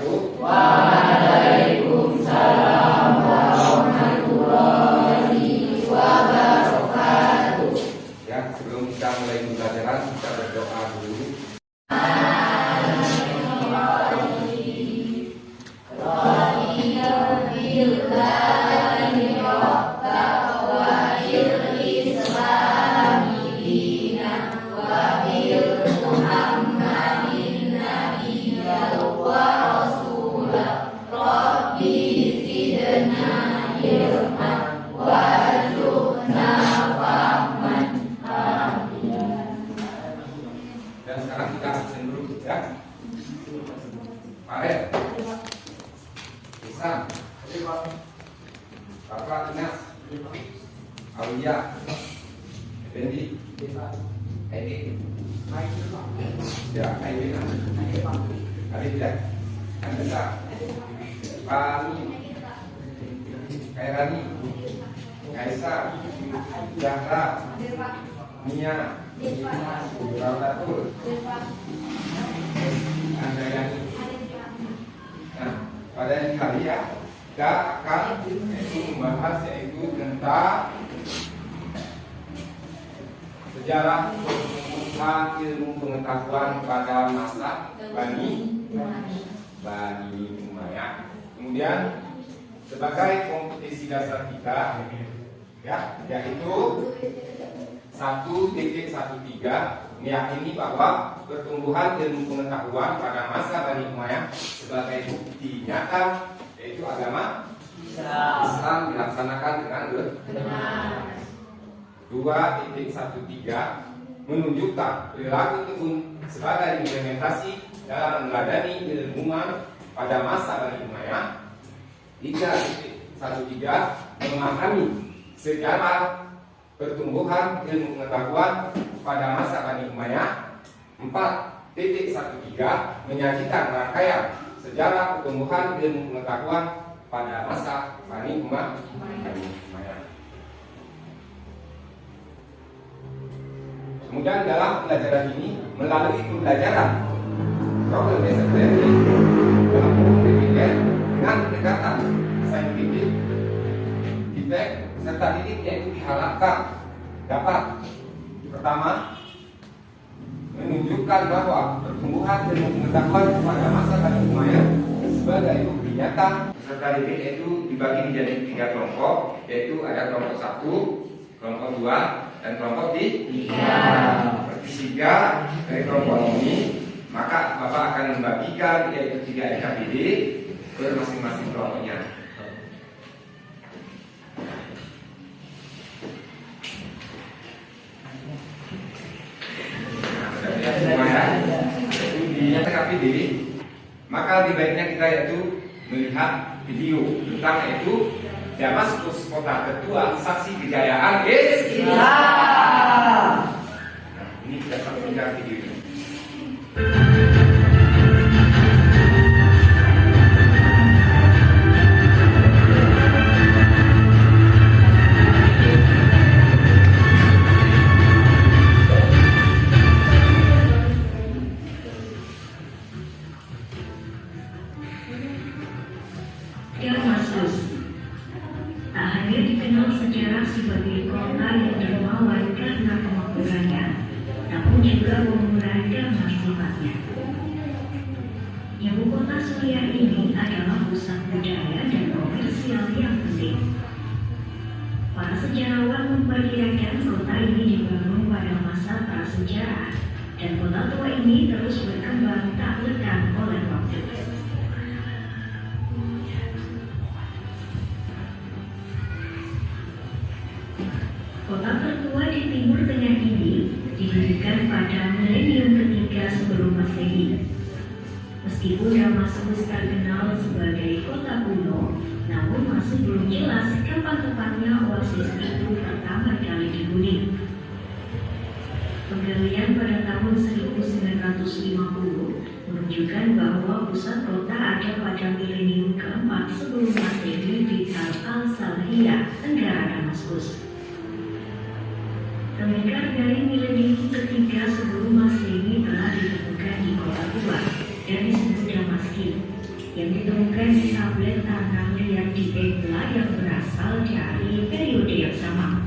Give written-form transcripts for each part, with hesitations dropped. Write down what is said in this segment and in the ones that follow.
wabarakatuh. Waalaikumsalam warahmatullahi wabarakatuh. Ya, sebelum kita mulai pembelajaran, kita berdoa dulu. Dan sekarang kita absen dulu ya. Farid, Isam, Bapak Inas, Aulia, Effendi, Edi, ya, Aidina, Arif ya, Anissa, Pani, Kairani, Kaisa, Zahra, Mia, Raulatul, Andayani. Nah, pada hari ya, kita akan membahas yaitu tentang sejarah pertumbuhan ilmu pengetahuan pada masa Bani Umayyah. Kemudian sebagai kompetisi dasar kita, ya, yaitu 1.13 meyakini bahwa pertumbuhan ilmu pengetahuan pada masa Bani Umayyah sebagai bukti nyata yaitu agama Islam dilaksanakan dengan benar. 2.13 menunjukkan perilaku tekun sebagai implementasi dalam meneladani ilmuwan pada masa Bani Umayyah. 3.13 memahami sejarah pertumbuhan ilmu pengetahuan pada masa Bani Umayyah. 4.13 menyajikan rangkaian sejarah pertumbuhan ilmu pengetahuan pada masa Bani Umayyah. Kemudian dalam pelajaran ini, melalui pembelajaran problem based learning dalam buku PPL dengan pendekatan saintifik, feedback serta didik yaitu diharapkan dapat pertama menunjukkan bahwa pertumbuhan ilmu pengetahuan pada masa Bani Umayyah sebagai bukti nyata. Peserta didik yaitu dibagi menjadi 3 kelompok, yaitu ada kelompok 1, kelompok 2, dan kelompok 3. Dari kelompok ini, maka Bapak akan membagikan yaitu 3 NKBD ke masing-masing kelompoknya. NKBD, maka lebih baiknya kita yaitu melihat video tentang yaitu Damaskus, kota kedua saksi kejayaan Islam. Nah, ini kita saksikan video ini. Damaskus tak hanya dikenal sejarah sebagai kota yang dermawan karena kemakmurannya, namun juga pemurah dan sifatnya. Ibu kota Suriah ini adalah pusat budaya dan komersial yang penting. Para sejarawan memperkirakan kota ini dibangun pada masa prasejarah, dan kota tua ini terus berkembang tak lekang oleh waktu. Kota tertua di Timur Tengah ini didirikan pada milenium ketiga sebelum Masehi. Meskipun Damaskus terkenal sebagai kota kuno, namun masih belum jelas kapan tepatnya oasis itu pertama kali dihuni. Penggalian pada tahun 1950 menunjukkan bahwa pusat kota ada pada milenium keempat sebelum Masehi di Al-Salhiyah, negara Damaskus. Peninggalan dari milenium ketiga sebelum Masehi telah ditemukan di kota tua dan disebut Damaski, yang menemukan di tablet tanah liat di Egla yang berasal dari periode yang sama.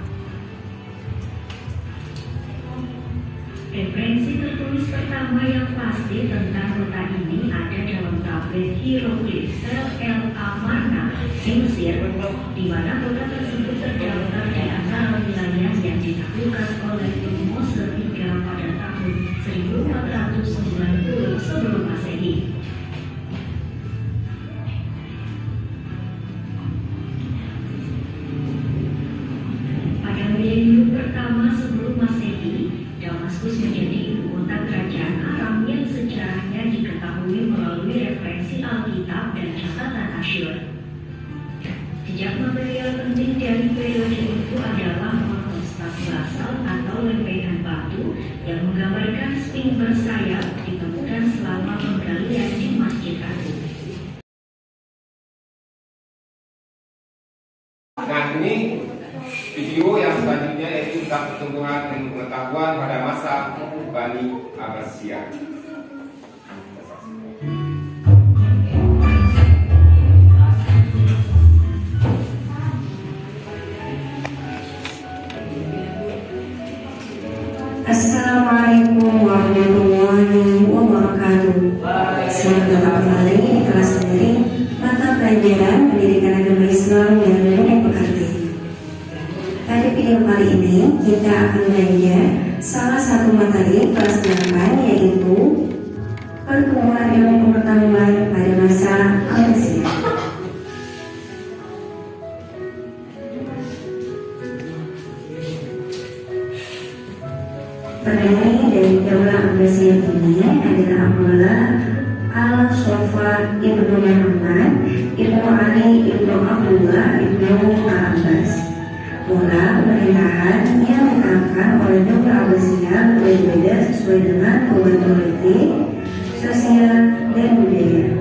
Referensi tertulis pertama yang pasti tentang kota ini ada dalam tablet hieroglif El Amarna di Mesir, di mana kota tersebut terdaftar di antara wilayah yang ditaklukkan oleh Thutmose III pada tahun 1490 sebelum Masehi. Pada milenium pertama sebelum Masehi, Damaskus menjadi ibu kota kerajaan Aram yang sejarahnya diketahui melalui referensi Alkitab dan catatan Asyur. Jejak material penting dari periode itu adalah monostaf basalt atau lempengan batu yang menggambarkan sphinx bersayap ditemukan selama penggalian di Masjid Agung. Nah, ini video yang selanjutnya yaitu tentang pertumbuhan ilmu pengetahuan pada masa Bani Abbasiyah. Assalamualaikum warahmatullahi wabarakatuh. Selamat datang kembali di kelas sendiri mata pelajaran pendidikan agama Islam yang lebih berarti. Pada video kali ini kita akan belajar salah satu materi kelas 8 yaitu pertumbuhan ilmu pengetahuan pada masa Abbasiyah. Pendiri dari Daulah Abbasiyah ini adalah Abdullah Al-Sofa Ibnu Muhammad Ibnu Ali Ibnu Abdullah Ibnu Al-Abbas. Mula pemerintahan yang diterapkan oleh Daulah Abbasiyah berbeda sesuai dengan perubahan politik, sosial, dan budaya.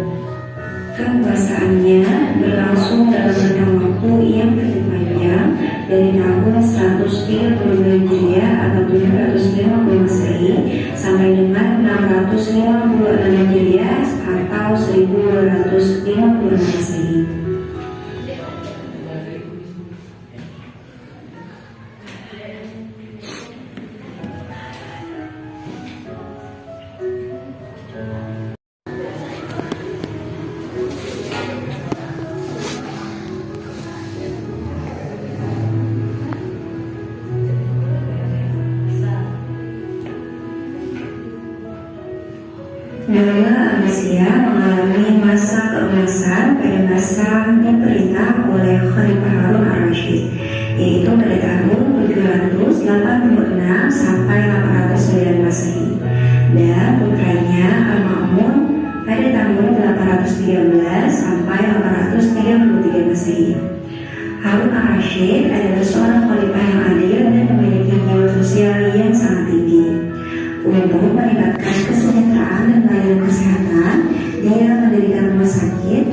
Kekuasaannya berlangsung dalam rentang waktu yang cukup panjang dari tahun 132 Hijriah atau 750 Masehi sampai dengan 656 Hijriah atau 1250 Masehi. Daulah Abbasiyah mengalami masa keemasan pada masa diperintah oleh Khalifah Harun Ar-Rasyid, yaitu pada tahun 786 sampai 809 Masehi, dan putranya Al-Ma'mun pada tahun 813 sampai 833 Masehi. Harun Ar-Rasyid adalah seorang khalifah yang adil dan memiliki jiwa sosial yang sangat tinggi. Untuk meningkatkan kesejahteraan dan layanan kesehatan, dia mendirikan rumah sakit,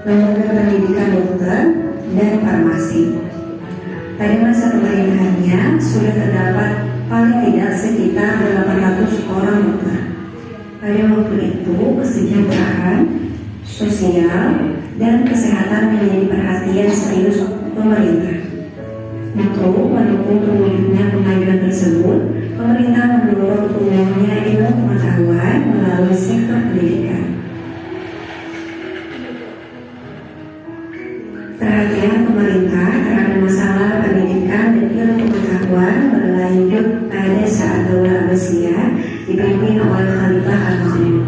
lembaga pendidikan dokter, dan farmasi. Pada masa pemerintahannya sudah terdapat paling tidak sekitar 800 orang dokter. Pada waktu itu kesejahteraan, sosial, dan kesehatan menjadi perhatian serius pemerintah. Untuk mendukung terwujudnya kemajuan tersebut, pemerintah mendorong tumbuhnya ilmu pengetahuan melalui sektor pendidikan. Perhatian pemerintah terhadap masalah pendidikan dan ilmu pengetahuan berlanjut pada saat Daulah Abbasiyah dipimpin oleh Khalifah Al-Ma'mun.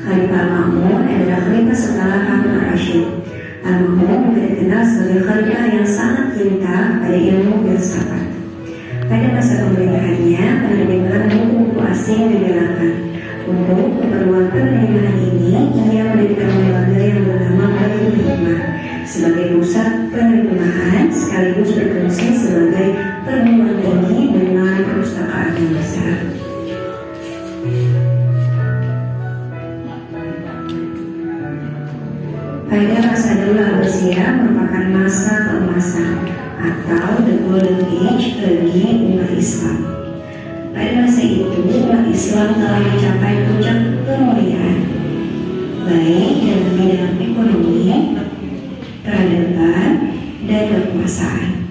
Khalifah Al-Ma'mun adalah khalifah setelah Harun Ar-Rasyid. Al-Ma'mun juga dikenal sebagai khalifah yang sangat cinta pada ilmu filsafat. Pada masa pemerintahannya, penerbitan buku-buku asing digalakkan. Untuk keperluan penerbitan ini, ia mendirikan lembaga yang bernama Baitul Hikmah sebagai pusat penerjemahan sekaligus berfungsi sebagai perguruan tinggi dengan perpustakaan yang besar. Pada masa Daulah Abbasiyah merupakan masa keemasan atau the golden age bagi umat Islam. Pada masa itu umat Islam telah mencapai puncak kemuliaan, baik dalam bidang ekonomi, peradaban, dan kekuasaan.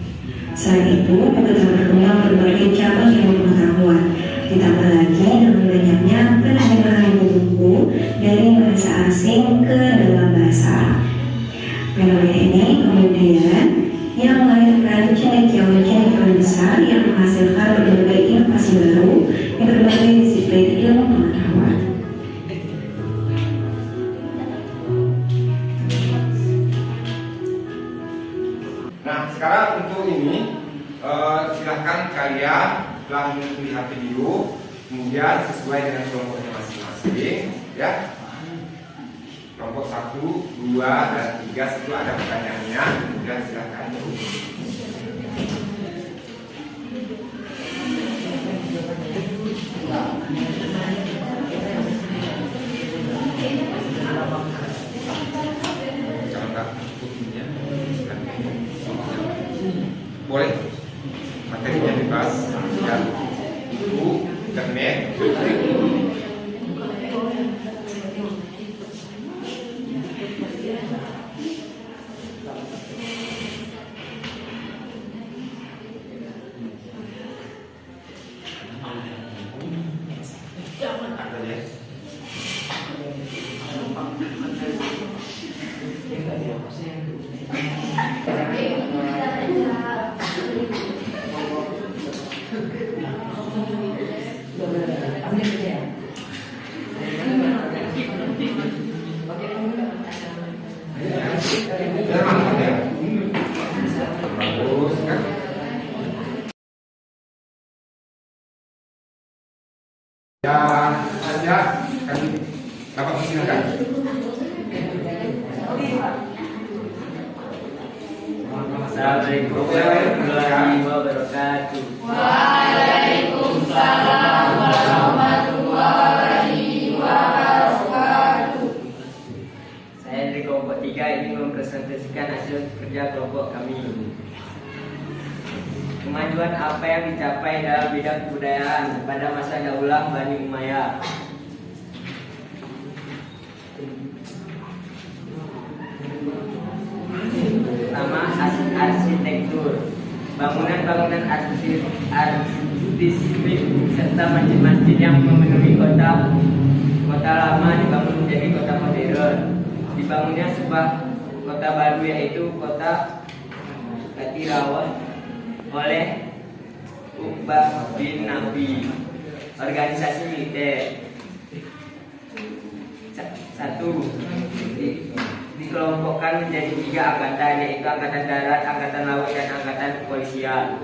Selain itu, juga telah berkembang berbagai cabang ilmu pengetahuan, ditambah lagi dengan banyaknya penerjemahan buku dari bahasa asing ke dalam bahasa Arab. Fenomena ini kemudian yang melahirkan cendekiawan-cendekiawan besar yang menghasilkan berbagai inovasi baru di berbagai disiplin ilmu pengetahuan. Nah, sekarang untuk ini silahkan kalian langsung melihat video, kemudian sesuai dengan kelompoknya masing-masing, ya. Kelompok 1, 2, dan 3 itu ada pertanyaannya, kemudian silahkan. Boleh materinya dibahas ya, buku, internet, bagus kan? Ya saja kami dapat persilakan. Assalamualaikum warahmatullahi wabarakatuh. Waalaikumsalam warahmatullahi wabarakatuh. Saya dari kelompok 3 ingin mempresentasikan hasil kerja kelompok kami. Kemajuan apa yang dicapai dalam bidang kebudayaan pada masa daulah Bani Umayyah. Pertama, arsitektur. Bangunan-bangunan artistik serta masjid-masjid yang memenuhi kota lama dibangun menjadi kota modern. Dibangunnya sebuah kota baru yaitu kota Katirawan oleh Uqbah bin Nabi. Organisasi militer. 1. Dikelompokkan menjadi 3 angkatan, yaitu angkatan darat, angkatan laut, dan angkatan kepolisian.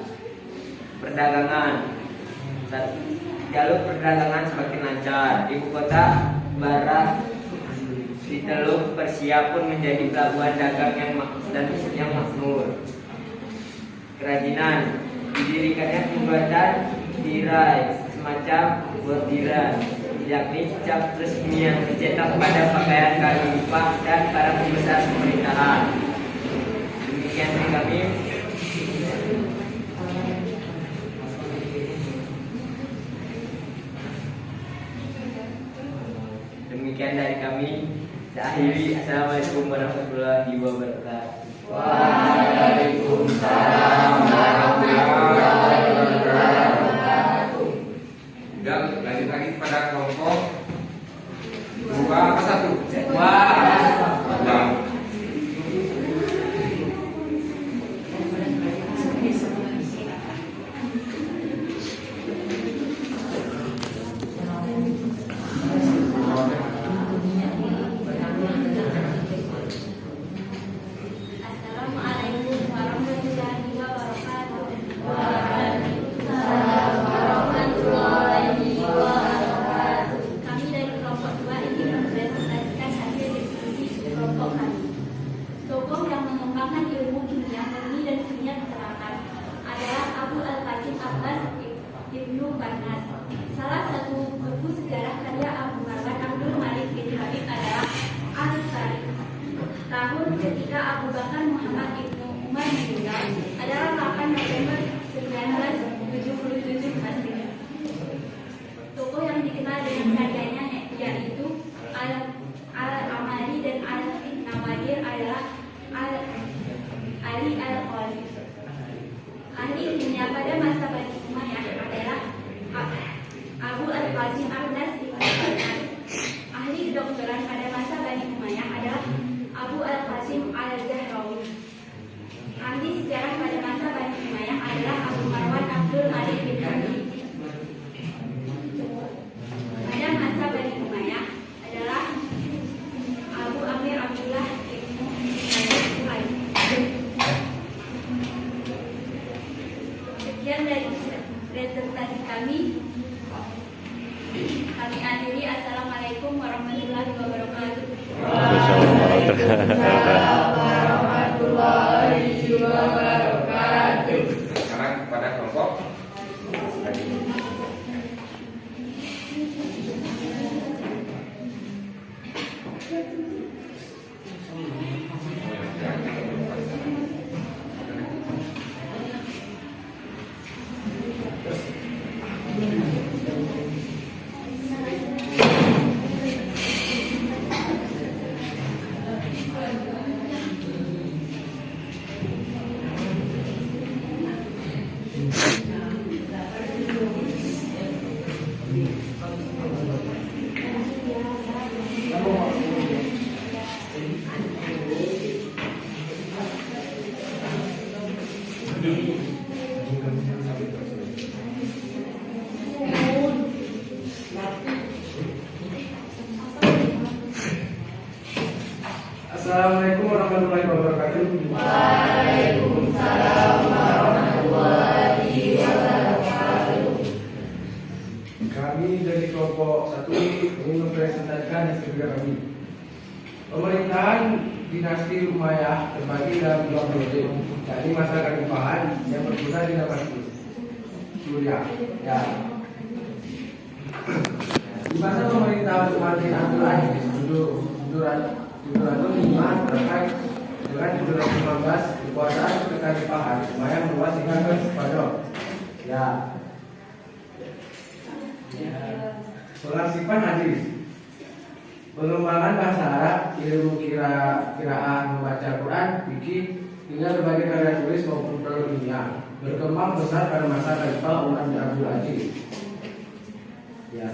Perdagangan. Jalur perdagangan semakin lancar. Ibu kota barat di Teluk Persia pun menjadi pelabuhan dagang yang makmur. Kerajinan. Didirikannya pembuatan tirai semacam bordiran, yakni cap resmi yang dicetak pada pakaian khalifah dan para pembesar pemerintahan. Demikian dari kami. Demikian dari kami. Saya akhiri. Assalamualaikum warahmatullahi wabarakatuh. Waalaikumsalam warahmatullahi wabarakatuh. Dan lanjut lagi pada kelompok 2 apa 1? 2. Assalamualaikum warahmatullahi wabarakatuh. Waalaikumsalam warahmatullahi wabarakatuh. Kami dari kelompok 2 ingin mempresentasikan hasil diskusi kelompok kami. Tokoh yang mengembangkan ilmu kimia, murni dan kimia keterangan adalah Abu Al-Qasim Abbas Ibnu Barnas. Salah satu buku sejarah karya Abu Bakar Abdul Malik bin Habib adalah Al-Sarif. Tahun ketika Abu Bakar Muhammad Ibnu Umar meninggal adalah 8 November 1977 Masehi. Tokoh yang dikenal dengan karyanya yaitu Al-Amali dan Al-Nawadir adalah pada masa Bani Umayyah adalah Abu Al-Qasim Ahnas bin Al-Qasim. Ahli kedokteran pada masa Bani Umayyah adalah Abu Al-Qasim Al-Zahrawi. Ahli sejarah pada masa Bani Umayyah adalah Abu Marwan Abdul Malik bin Habib. Pada masa Bani Umayyah adalah Abu Amir Abdullah bin Suhaib. Sekian dari presentasi kami. Kami akhiri. Assalamualaikum warahmatullahi wabarakatuh. Sekarang kepada kelompok tadi. Assalamualaikum warahmatullahi wabarakatuh. Kami dari kelompok 1 ingin mempresentasikan hasil kerja kami. Pemerintahan dinasti Umayyah terbagi dalam dua periode, yakni masa kalifahan yang berpusat di Damaskus, Suriah. Ya. Di masa pemerintahan Umar bin Abdul Aziz 705 terkait dengan 715 kekuasaan kekhalifahan Umayyah meluas hingga ke Spadon. Ya. Pengarsipan hadis, pengembangan bahasa Arab, ilmu kiraan membaca Quran, fikih, hingga berbagai karya tulis maupun produk ilmiah berkembang besar pada masa Khalifah Umar bin Abdul Aziz. Ya.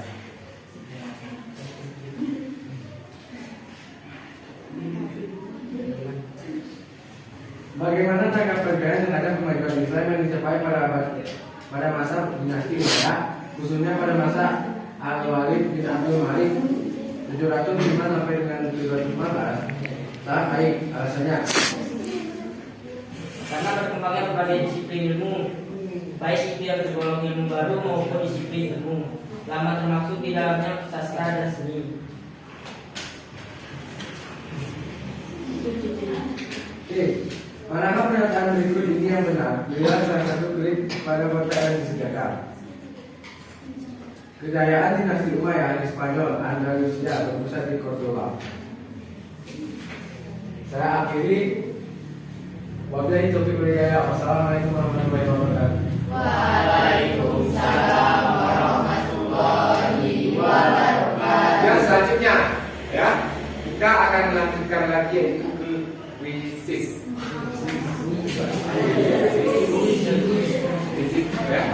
Bagaimana cara pergerakan terhadap kemajuan Islam yang dicapai pada masa dinasti Umayyah, khususnya pada masa Al-Walid bin Abdul Malik 705 sampai dengan 715? Sangat baik alasannya. Karena berkembangnya berbagai disiplin ilmu, baik itu yang tergolong ilmu baru maupun disiplin ilmu lama, termasuk di dalamnya sastra dan seni. Oke, manakah pernyataan berikut ini yang benar? Bila salah satu klik pada kota yang disediakan. Kejayaan dinasti Umayyah di Spanyol, Andalusia berpusat di Cordoba. Saya akhiri. Wabillahi taufiq wal hidayah. Wassalamualaikum warahmatullahi wabarakatuh. Waalaikumsalam warahmatullahi wabarakatuh. Yang selanjutnya, ya, kita akan melanjutkan lagi yaitu ke wisis. Ya.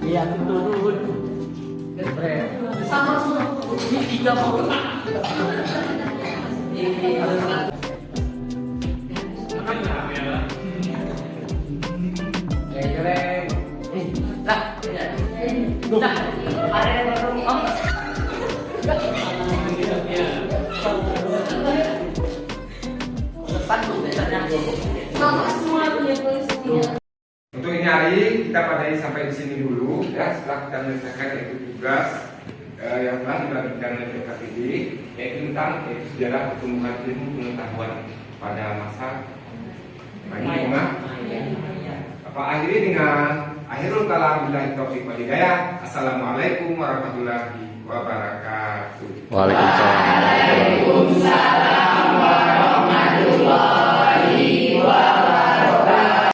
Iya, betul. Sama semua. Ini 3 mau. Sama semua punya polisinya. Untuk ini hari kita padai sampai di sini dulu ya. Setelah kita menyelesaikan yaitu tugas yang telah dibagikan oleh PKPD yaitu tentang sejarah pertumbuhan ilmu pengetahuan pada masa Bani Apa akhiri dengan akhirul kalam billahi taufiq wal hidayah. Assalamualaikum warahmatullahi wabarakatuh. Waalaikumsalam. Waalaikumsalam warahmatullahi